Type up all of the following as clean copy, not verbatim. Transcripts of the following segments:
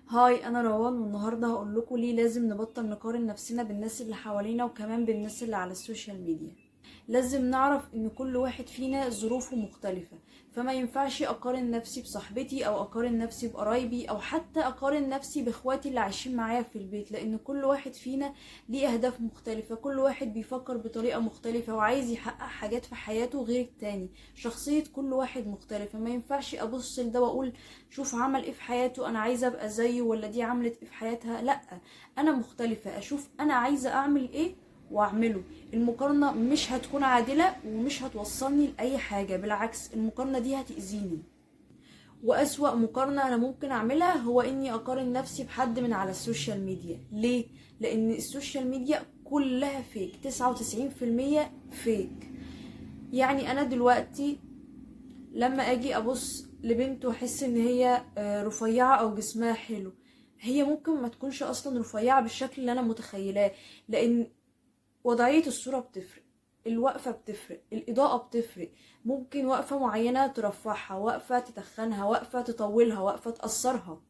هاي، انا روان، والنهارده هقول لكم ليه لازم نبطل نقارن نفسنا بالناس اللي حوالينا وكمان بالناس اللي على السوشيال ميديا. لازم نعرف ان كل واحد فينا ظروفه مختلفة، فما ينفعش اقارن نفسي بصاحبتي او اقارن نفسي بقرايبي او حتى اقارن نفسي باخواتي اللي عايشين معايا في البيت، لان كل واحد فينا ليه اهداف مختلفة، كل واحد بيفكر بطريقة مختلفة وعايز يحقق حاجات في حياته غير التاني. شخصية كل واحد مختلفة، ما ينفعش ابص لده واقول شوف عمل ايه في حياته انا عايزة ابقى زيه، ولا دي عملت ايه في حياتها. لا، انا مختلفة، اشوف انا عايزة اعمل ايه واعمله. المقارنة مش هتكون عادلة ومش هتوصلني لأي حاجة، بالعكس المقارنة دي هتأذيني. وأسوأ مقارنة أنا ممكن أعملها هو إني أقارن نفسي بحد من على السوشيال ميديا. ليه؟ لأن السوشيال ميديا كلها فيك، 99% فيك. يعني أنا دلوقتي لما أجي أبص لبنت وأحس إن هي رفيعة أو جسمها حلو، هي ممكن ما تكونش أصلا رفيعة بالشكل اللي أنا متخيلاه، لأن وضعية الصورة بتفرق، الوقفة بتفرق، الإضاءة بتفرق. ممكن وقفة معينة ترفعها، وقفة تتخنها، وقفة تطولها، وقفة تقصرها.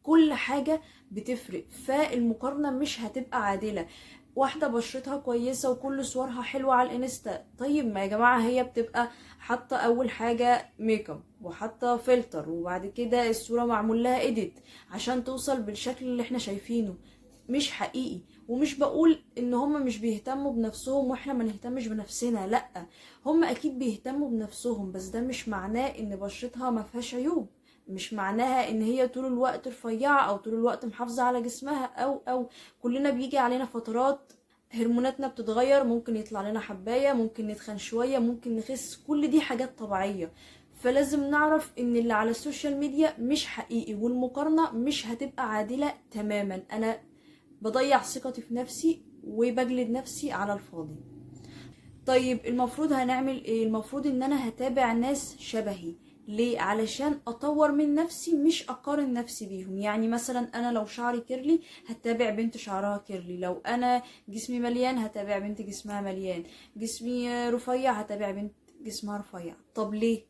كل حاجة بتفرق، فالمقارنة مش هتبقى عادلة. واحدة بشرتها كويسة وكل صورها حلوة على الانستا، طيب ما يا جماعة هي بتبقى حاطة اول حاجة ميك اب وحاطة فلتر، وبعد كده الصورة معمول لها اديت عشان توصل بالشكل اللي احنا شايفينه. مش حقيقي. ومش بقول ان هم مش بيهتموا بنفسهم واحنا ما نهتمش بنفسنا، لا، هم اكيد بيهتموا بنفسهم، بس ده مش معناه ان بشرتها ما فيهاش عيوب، مش معناها ان هي طول الوقت رفيعة او طول الوقت محافظة على جسمها او كلنا بيجي علينا فترات هرموناتنا بتتغير، ممكن يطلع لنا حباية، ممكن نتخن شوية، ممكن نخس، كل دي حاجات طبيعية. فلازم نعرف ان اللي على السوشيال ميديا مش حقيقي، والمقارنة مش هتبقى عادلة تماما. انا بضيع ثقتي في نفسي وبجلد نفسي على الفاضي. طيب المفروض هنعمل ايه؟ المفروض ان انا هتابع ناس شبهي. ليه؟ علشان اطور من نفسي مش اقارن نفسي بيهم. يعني مثلا انا لو شعري كيرلي هتابع بنت شعرها كيرلي، لو انا جسمي مليان هتابع بنت جسمها مليان، جسمي رفيع هتابع بنت جسمها رفيع. طب ليه؟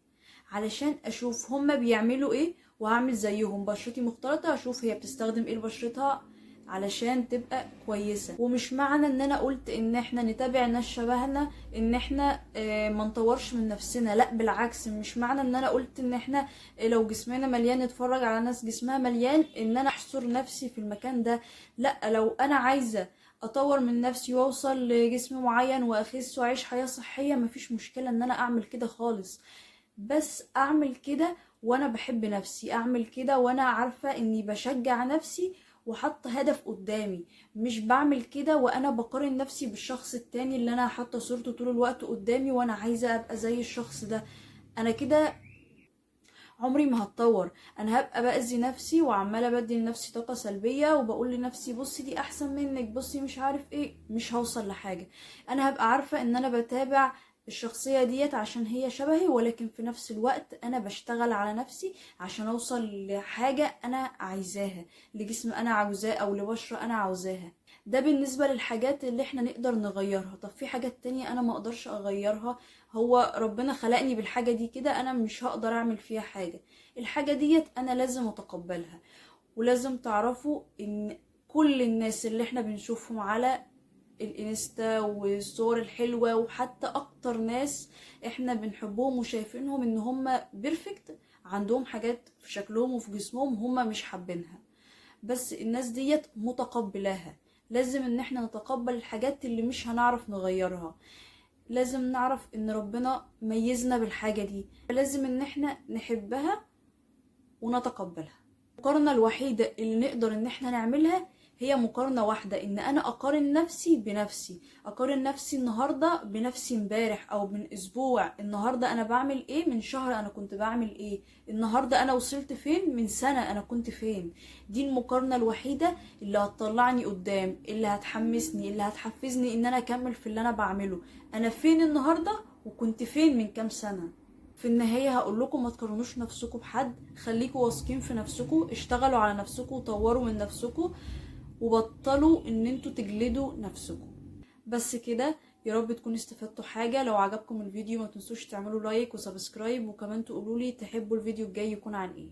علشان اشوف هما بيعملوا ايه وهعمل زيهم. بشرتي مختلطة، اشوف هي بتستخدم ايه لبشرتها علشان تبقى كويسة. ومش معنى ان انا قلت ان احنا نتابع ناس شبهنا ان احنا ما نطورش من نفسنا، لا بالعكس. مش معنى ان انا قلت ان احنا لو جسمنا مليان نتفرج على ناس جسمها مليان ان انا احصر نفسي في المكان ده. لا، لو انا عايزة اطور من نفسي واوصل لجسم معين واخس واعيش حياة صحية، مفيش مشكلة ان انا اعمل كده خالص. بس اعمل كده وانا بحب نفسي، اعمل كده وانا عارفة اني بشجع نفسي وحط هدف قدامي. مش بعمل كده وانا بقارن نفسي بالشخص التاني اللي انا حاطه صورته طول الوقت قدامي وانا عايزه ابقى زي الشخص ده. انا كده عمري ما هتطور. انا هبقى باذي نفسي وعماله بدي لنفسي طاقه سلبيه وبقول لنفسي بصي دي احسن منك، بصي مش عارف ايه، مش هوصل لحاجه. انا هبقى عارفه ان انا بتابع الشخصيه ديت عشان هي شبهي، ولكن في نفس الوقت انا بشتغل على نفسي عشان اوصل لحاجه انا عايزاها، لجسم انا عاوزاه او لبشره انا عاوزاها. ده بالنسبة للحاجات اللي احنا نقدر نغيرها. طب في حاجات تانية انا ما اقدرش اغيرها، هو ربنا خلقني بالحاجة دي كده، انا مش هقدر اعمل فيها حاجة. الحاجة ديت انا لازم اتقبلها. ولازم تعرفوا ان كل الناس اللي احنا بنشوفهم على الانستا والصور الحلوة، وحتى اكتر ناس احنا بنحبهم وشايفينهم ان هم بيرفكت، عندهم حاجات في شكلهم وفي جسمهم هم مش حابينها، بس الناس ديت متقبلاها. لازم ان احنا نتقبل الحاجات اللي مش هنعرف نغيرها. لازم نعرف ان ربنا ميزنا بالحاجة دي، لازم ان احنا نحبها ونتقبلها. المقارنة الوحيدة اللي نقدر ان احنا نعملها هي مقارنة واحدة، ان انا اقارن نفسي بنفسي، اقارن نفسي النهاردة بنفسي امبارح او من اسبوع. النهاردة انا بعمل ايه، من شهر انا كنت بعمل ايه، النهاردة انا وصلت فين، من سنة انا كنت فين. دي المقارنة الوحيدة اللي هتطلعني قدام، اللي هتحمسني، اللي هتحفزني ان انا اكمل في اللي انا بعمله. انا فين النهاردة وكنت فين من كام سنة. في النهاية هقول لكم ما تقارنوش نفسكم بحد، خليكم واثقين في نفسكم، اشتغلوا على نفسكم وطوروا من نفسكم، وبطلوا ان انتوا تجلدوا نفسكم. بس كده. يا رب تكونوا استفدتوا حاجة. لو عجبكم الفيديو ما تنسوش تعملوا لايك وسبسكرايب، وكمان تقولوا لي تحبوا الفيديو الجاي يكون عن ايه.